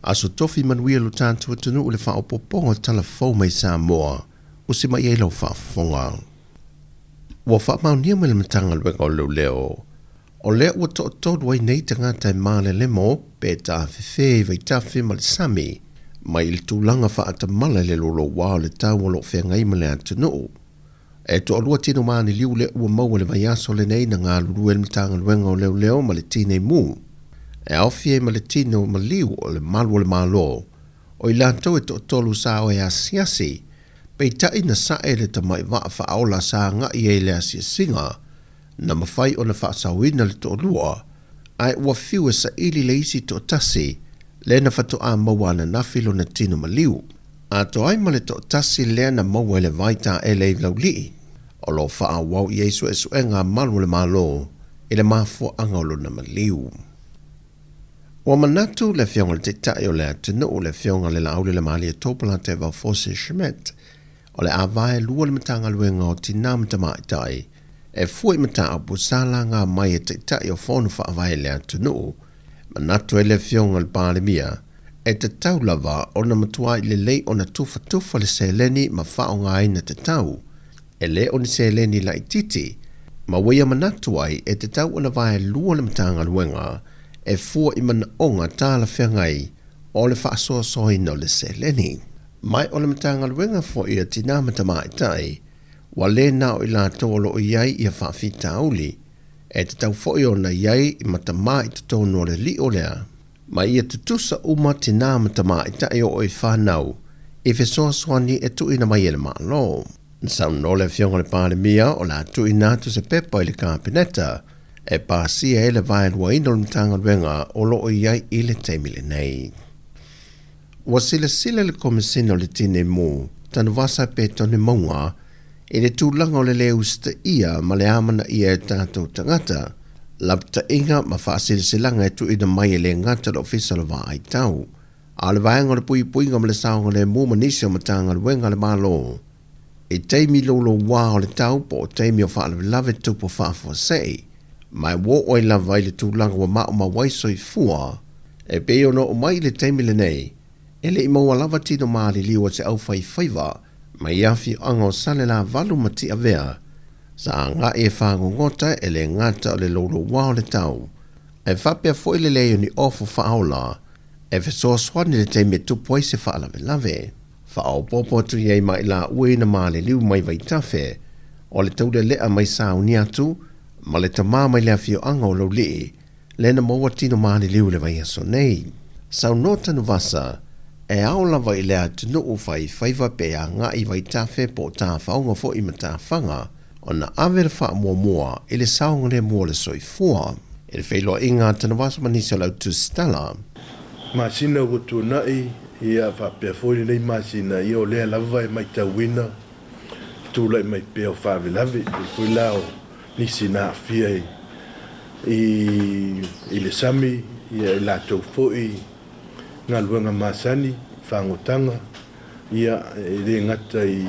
Aso tofi manuia lo tātua tunu o le whaopoponga tala fau mai Sāmoa, o se mai e lau whaafonga. Wa whaamaunia me le matanga luenga o leo. O lea ua to'otoru ai nei tangata e māle le mo, pe tā FEB vai tawhi ma le sami, mai il tūlanga whaata mala le lolo wao le tau o lo whengai ma le atunu. E to alua tino maani liu le ua maua le vai aso le nei na ngā lulu e le matanga luenga o leo ma le tine mu. E awhie ma le tino ma liu o le malu o le malo, o i lantou e to'otolu sa o e asiasi, pei tai na sae le tamai waa whaola sa nga i e le asiasinga, na mawhai o na whaasawina le to'olua, ai ua fiu e sa ili le isi to'otasi, le na whatu a maua na nafilo na tino ma liu. A to ai ma le to'otasi le na maua le vaita e le lauli, o lo wha wau i eisu e suenga malu le malo, i le mafua angolo na ma liu. Wa manatu le fionga te tai o le atunu o le fionga le laule le maali e topala te wa fose shimet. O le avae lua le matanga luenga o tina matamai tai. E fui mata a busala ngā mai e te tai o fonu wha avae le atunu. Manatu e le fionga le pāle mia. E te tau lava o na matua i le lei o na tufa le seleni ma whao ngā ina te tau. E le o ni seleni la i titi. Ma wea manatu ai e te tau o na vae lua le matanga luenga. E fua i mana onga tāla whiangai o le whaasoasoi no le seleni. Mai o le matanga luenga fo i a tina matamai tai, wa le nao i la tolo o iai i a whaafita auli, e te tau fo i o na iai i matamai te tono o le li o lea. Mai i a tutusa uma tina matamai tai o i whanau, i fesoaswani e tu ina mai ele maalo. Nsau no le fionga le pāle mia o la tu ina tu se pepa i le kāpineta, e pāsia e le vai lua ino le matanga luenga o lo o iai i le teimile nei. Wa sila le komisina o le tine mu, tanu wasa pe tone maunga, i le tūlanga o le leu sta ia ma le amana ia e tātou tangata, lapta inga ma whaasilisilanga e tu ina mai e le ngata le ofisa le vai tau. A le vaenga le puinga ma le saonga le mu manisio matanga luenga le malo. I teimi lolo wā o le tau po o teimi o wha lave tupo whaafua sei, mai wo oi la vai le tūlanga wa mao ma waiso i fua, e peo no o mai le teimile nei, e le i maua lava tino maali liwa te au fai faiva, mai afi ango sale la valu mati avea, sa ngā e whango ngota e le ngata o le lolo wao le tau, e whapea fo ile leo ni ofo whaola, e fesoa swani le teimi tupo se whaalave lave, whaao popo tu iei mai la ue na maali liu mai vai tafe, o le taude lea mai sao ni atu, ma le tamā mai lea fio anga o lau lii, le na maua tino maani liu le vai aso nei. Sau no tanu vasa, e ao lava i lea tunu u fai faiva pe a ngā i vai tafe po tā whaunga fo i mata whanga, o na awere wha mua i le saunga le mua le soifua. E le whailo inga tanu vasa manisa lau tu Tala. Masina utu nai, ia whapea fōi nei masina, i o lea lava e mai tauina, tūlai mai peo whavelave, i fōi lao, nisi nā fia i le sami, ia i lātou fōi, ngā luenga māsani, whangotanga, ia i le ngata i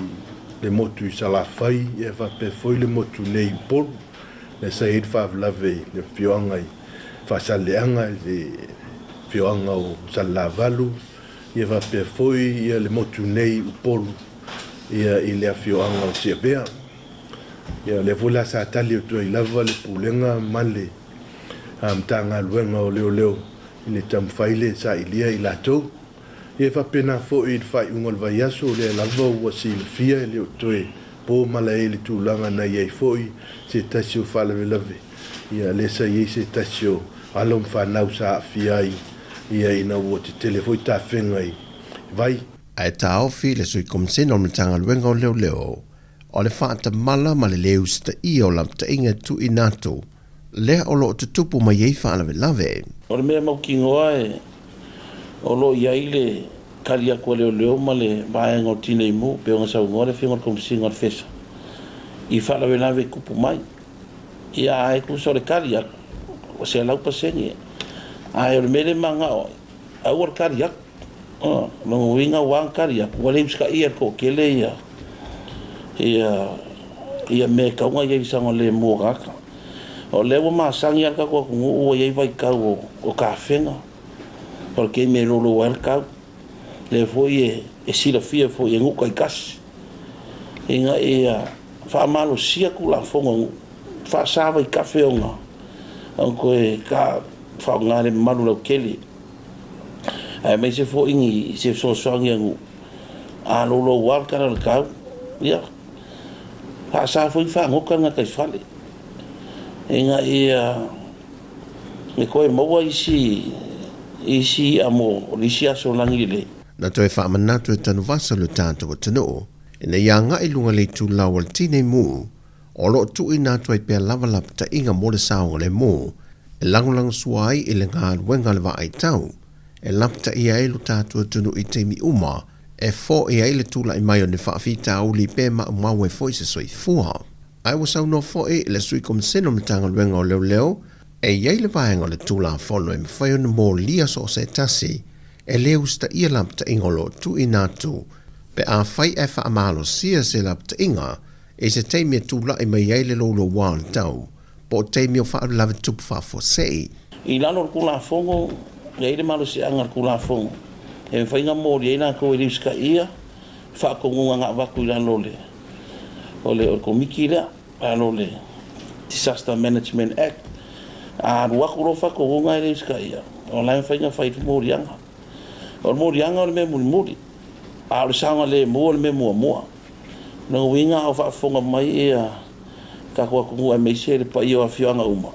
le motu i salawhai, ia whape fōi le motu nei polu, le said whavelave, le whioanga i whasaleanga, le whioanga o salavalu, ia whape fōi, ia le motu nei upolu, ia i le whioanga o siapea. Ia le vola sa tali o tu i lava le pulenga male tanga luenga o leo i le tamwhaile sa ilia i latou. Ia whapena fo i whai ungol vai aso le lava ua si le fia i leo toe po mala e le tūlanga na iei fo i se tasio whalawe lave. Ia le sa iei se tasio alom whanau sa fia ia ina ua te telefoi ta whenga i vai. Ai ta ofi le sui komsena o mitanga luenga o leo. O le whaata mala ma le leu sta i o lamta inga tu i nato, lea o lo te tupu mai ei whaalawe lave. O le mea mau kingoa e, o lo iai le karia kua leo ma le vaenga o tina imu, pe o ngasau ngore whingor komsinga o le fesa. I whaalawe lave kupu mai. Ia ae kusa o le karia, o se alau pasengi. Ae o le mele manga o, au o le karia, longo winga wang karia, wale imska ia ko kele ia. Ia me kaunga iei sanga le mōgaka. O lewa masangi aka kua kungu ua iei vai kau o ka whenga. Porque me lo welcome. Le foi e sila fia foi en ukai kas. Inga fa malo sia kula fonga fa sava I kafe onga. Anko ka fa ngare malu lo keli. Ai me se foi ingi se so ngu. A lo wal kana le kau. Ya. Fa sa foi fa ngoka nga kai fale. Inga me koe maua isi amo lisia so langile. Na toi whaamanatu e tanu vasa lo tātou o tano, e na ianga I lunga le tū lau al tine mū, o lo tu I nātua I pia lavalap ta inga mole sao le mū, e langulang suai I le ngā ruenga le wa ai tau, e lapta I ai lo tātou o tano I teimi uma, e fo I ai le tūla I mai o ne whaafita au li pe ma umau e fo I se soi fua. Ai wasau no fo e le sui kom seno me tanga ruenga o leo leo, e iai le vaenga o le tūla fono e mwhai ona mō lia so se tasi, e leu sta ia lapta ingolo tu I nātu, pe a whai e wha amalo sia se lapta inga, e se teimia tūla I mai iai le lolo wān tau, po teimia o wha lava tupu wha fo sei. I lano kula fongo, iai le malo si angar kula fongo, e me whainga mōri e nā koe riuska ia, wha kongunga ngā waku I lano le. Ole o komiki lea, lano le Disaster Management Act, a ruaku rofa kongunga I riuska ia, o lai whainga whaitu mōri anga. O mori anga o le me muri. A o sanga le mo le me mua. Na winga o fa fonga mai ka ko ku me se le pa io a fianga uma.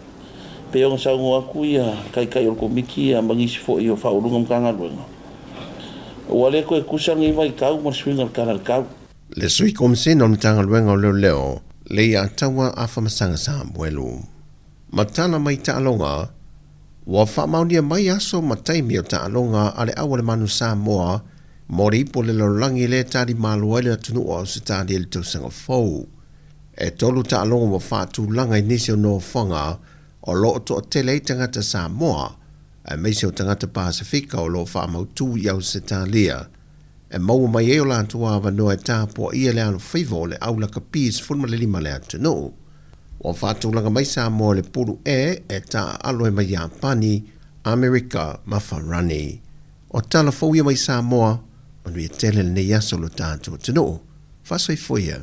Pe o sa ngo aku ia kai o komiki a mangisi fo io fa o lungam kanga luenga. O ale ko kusangi vai ka mo swinga kana ka. Le sui kom se non tanga luenga o leo le ia tawa a whamasanga sa mwelu. Matana mai ta alonga wa whamaunia mai aso mataimi o ta alonga ale awale manu Sāmoa, mori po le lorangi le tari maluele atunu o se tari ele tausanga fau. E tolu ta alonga wa whātu langa I nisi o no whanga o lo to o tele I tangata Sāmoa, e meisi o tangata Pasifika o lo whamautu I au se talia. E maua mai e o lantua wanoa e tāpua ia le alo whivo le aula ka pīs funma le lima le atunu. O whātulanga mai Sāmoa le puru e tā aloe mai Japani, Amerika, mawharani. O tala fauia mai Sāmoa, anu I tele le nei aso lo tātua tino. Whasoi foia.